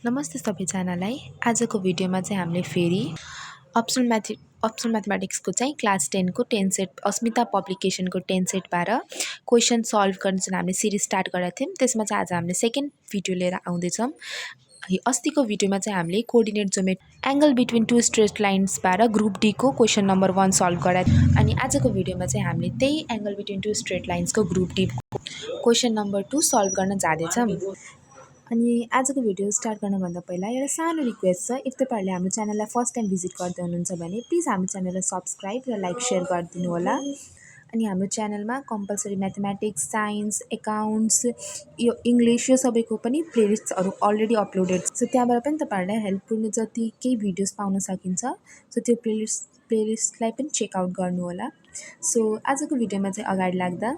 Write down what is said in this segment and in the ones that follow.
नमस्ते सबैजनालाई। आजको भिडियोमा चाहिँ हामीले फेरि अप्सनल म्याथमेटिक्सको चाहिँ क्लास 10 को 10 सेट अस्मिता पब्लिकेसनको 10 सेटबाट क्वेसन सल्भ गर्न चाहिँ हामीले सिरिज स्टार्ट गरेका थियौँ। त्यसमा चाहिँ आज हामीले सेकेन्ड भिडियो लिएर आउँदैछौँ। अस्तिको भिडियोमा चाहिँ हामीले coordinate geometry angle between two straight लाइन्सबाट ग्रुप डी को क्वेसन नम्बर 1 सल्भ गरायौँ। अनि आजको भिडियोमा चाहिँ हामीले त्यही एंगल बिट्विन टू स्ट्रेट लाइन्सको group D question number 2 solve गर्न जाँदैछौँ। अनि आजको भिडियो स्टार्ट गर्नुभन्दा पहिला एउटा सानो रिक्वेस्ट छ। इफ तपाईहरुले हाम्रो च्यानललाई फर्स्ट टाइम भिजिट गर्दै हुनुहुन्छ भने प्लिज हाम्रो च्यानललाई सब्स्क्राइब र लाइक शेयर गरिदिनु होला। अनि हाम्रो च्यानलमा कम्पलसरी म्याथमेटिक्स, साइन्स, एकाउन्ट्स, यो इंग्लिश यो सबैको पनि प्लेलिस्टहरु अलरेडी अपलोडेड छ। सो त्यहाँबाट पनि तपाईहरुलाई हेल्प पुग्ने जतिकै भिडियोज पाउन सकिन्छ। सो त्यो प्लेलिस्टलाई पनि चेक आउट गर्नु होला। सो आजको भिडियोमा चाहिँ अगाडि लाग्दा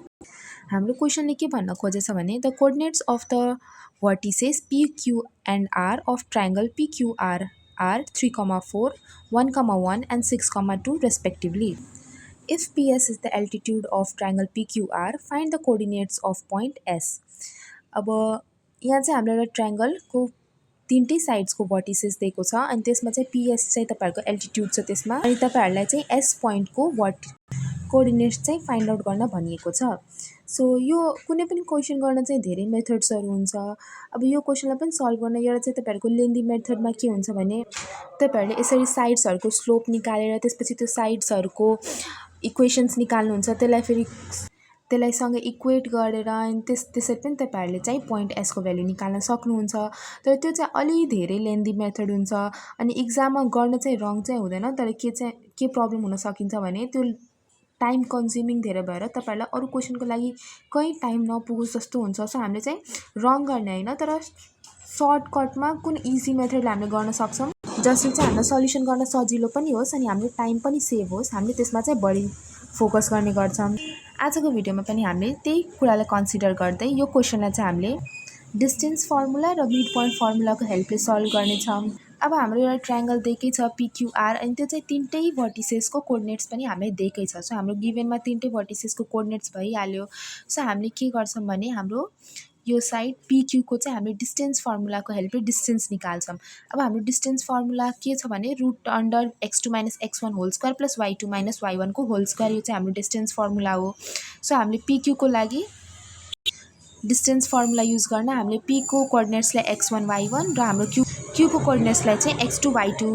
हाम्रो क्वेशनले के भन्न खोजेछ भने the coordinates of the vertices P, Q and R of triangle PQR are 3, 4, 1, 1 and 6, 2 respectively. If PS is the altitude of triangle PQR, find the coordinates of point S. अब यहाँ चाहिँ हाम्रो एउटा ट्रायंगलको तीनटै साइड्सको vertices दिएको छ अनि त्यसमा चाहिँ PS चाहिँ तपाईहरुको एल्टिट्युड छ त्यसमा अनि तपाईहरुलाई चाहिँ S पोइन्टको कोअर्डिनेट्स चाहिँ फाइन्ड आउट गर्न भनिएको छ। सो यो कुनै पनि क्वेशन गर्न चाहिँ धेरै मेथड्सहरु हुन्छ। अब यो क्वेशनलाई पनि सल्भ गर्न एउटा चाहिँ तपाईहरुको लेन्दी मेथडमा के हुन्छ भने तपाईहरुले यसरी साइड्सहरुको स्लोप निकालेर त्यसपछि त्यो साइड्सहरुको इक्वेशन्स निकाल्नुहुन्छ। त्यसलाई सँगै इक्वेट गरेर अनि त्यसरी पनि तपाईहरुले चाहिँ पोइन्ट S को भ्यालु निकाल्न सक्नुहुन्छ। तर त्यो चाहिँ अलि धेरै लेन्दी मेथड हुन्छ अनि एक्जाममा गर्न चाहिँ रङ चाहिँ हुँदैन। तर के प्रब्लम हुन सकिन्छ भने त्यो टाइम कन्ज्युमिङ धेरै भएर तपाईहरुलाई अरु क्वेशनको लागि कहीं टाइम नपुगोस् जस्तो हुन्छ। सो हामीले चाहिँ रङ गर्ने हैन तर सर्टकटमा कुन इजी मेथडले हामीले गर्न सक्छौं जसले चाहिँ हामीलाई सल्युसन गर्न सजिलो पनि होस् अनि हाम्रो टाइम पनि सेभ होस्। हामीले त्यसमा चाहिँ बढी फोकस गर्ने गर्छौं। आजको भिडियोमा पनि हामीले त्यही कुरालाई कन्सिडर गर्दै यो क्वेशनलाई चाहिँ हामीले डिस्टेन्स फर्मुला र मिड पोइन्ट फर्मुलाको हेल्पले सल्भ गर्ने छौं। अब हाम्रो एउटा ट्रायंगल दिएकै छ PQR अनि त्यो चाहिँ तीनटै भर्टिसेसको कोअर्डिनेट्स पनि हामीले दिएकै छ। सो हाम्रो गिभनमा तीनटै भर्टिसेसको कोअर्डिनेट्स भइहाल्यो। सो हामीले के गर्छौं भने हाम्रो यो साइड PQ को चाहिँ हामीले डिस्टेन्स फर्मुलाको हेल्पले डिस्टेन्स निकाल्छौं। अब हाम्रो डिस्टेन्स फर्मुला के छ भने root under x2 - x1 whole square plus y2 - y1 को होल स्क्वायर यो चाहिँ हाम्रो डिस्टेन्स फर्मुला हो। सो हामीले PQ को लागि डिस्टेन्स फर्मुला युज गर्न हामीले P को कोअर्डिनेट्सलाई x1 y1 र हाम्रो Q को कोअर्डिनेट्सलाई चाहिँ x2 y2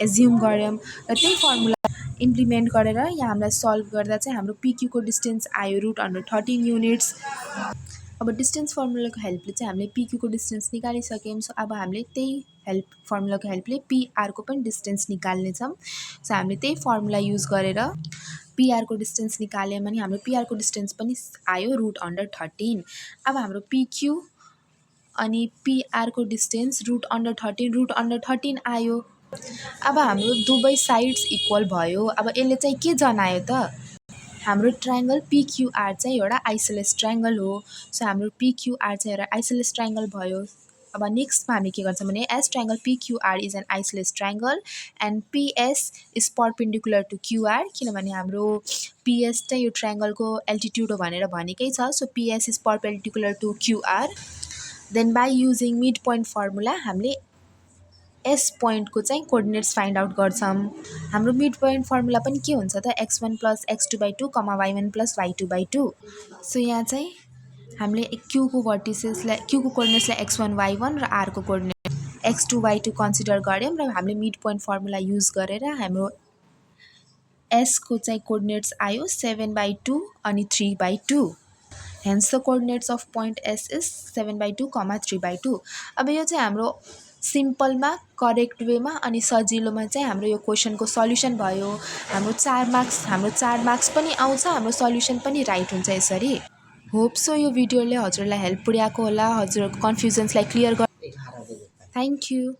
एज्युम गर्यौं र त्यही फर्मुला इम्प्लिमेन्ट गरेर यहाँ हामीलाई सल्भ गर्दा चाहिँ हाम्रो PQ को डिस्टेन्स आयो रुट अन्डर 13 युनिट्स। अब डिस्टेन्स फर्मुलाको हेल्पले चाहिँ हामीले PQ को डिस्टेन्स निकालिसक्यौं। सो अब हामीले त्यही फर्मुलाको हेल्पले PR को पनि डिस्टेन्स निकाल्ने छौं। सो हामीले त्यही फर्मुला युज गरेर PR को डिस्टेन्स निकाल्यौं अनि हाम्रो PR को डिस्टेन्स पनि आयो रुट अन्डर 13। अब हाम्रो PQ अनि PR को डिस्टेन्स रुट अन्डर 13 आयो। अब हाम्रो दुवै साइड्स इक्वल भयो। अब यसले चाहिँ के जनायो त हाम्रो ट्रायंगल PQR चाहिँ एउटा आइसोलेस ट्रायंगल हो। सो हाम्रो PQR चाहिँ एउटा आइसोलेस ट्रायंगल भयो। अब नेक्स्टमा हामी के गर्छौं भने as triangle PQR is an isosceles triangle and PS is perpendicular to QR किनभने हाम्रो PS चाहिँ यो ट्रायंगलको एल्टिट्युड हो भनेर भनेकै छ। So PS is perpendicular to QR। Then by using mid point formula हामीले S पोइन्ट को चाहिँ कोअर्डिनेट्स फाइन्ड आउट गर्छौं। हाम्रो मिड पोइन्ट फर्मुला पनि के हुन्छ त x1 + x2/2, y1 + y2/2। So यहाँ चाहिँ हामीले Q को कोअर्डिनेट्सलाई x1 y1 र R को कोअर्डिनेट x2 y2 कन्सिडर गर्यौं र हामीले मिड पोइन्ट फर्मुला युज गरेर हाम्रो S को चाहिँ कोअर्डिनेट्स आयो 7/2 अनि 3/2। Hence the coordinates of point S is 7/2, 3/2। अब यो चाहिँ हाम्रो सिम्पलमा करेक्ट वेमा अनि सजिलोमा चाहिँ हाम्रो यो क्वेशनको सल्युसन भयो। हाम्रो 4 मार्क्स पनि आउँछ। हाम्रो सल्युसन पनि राइट हुन्छ यसरी। होप सो यो भिडियोले हजुरलाई हेल्प पुर्याएको होला। हजुरको कन्फ्युजन्सलाई क्लियर गर्छ। Thank you.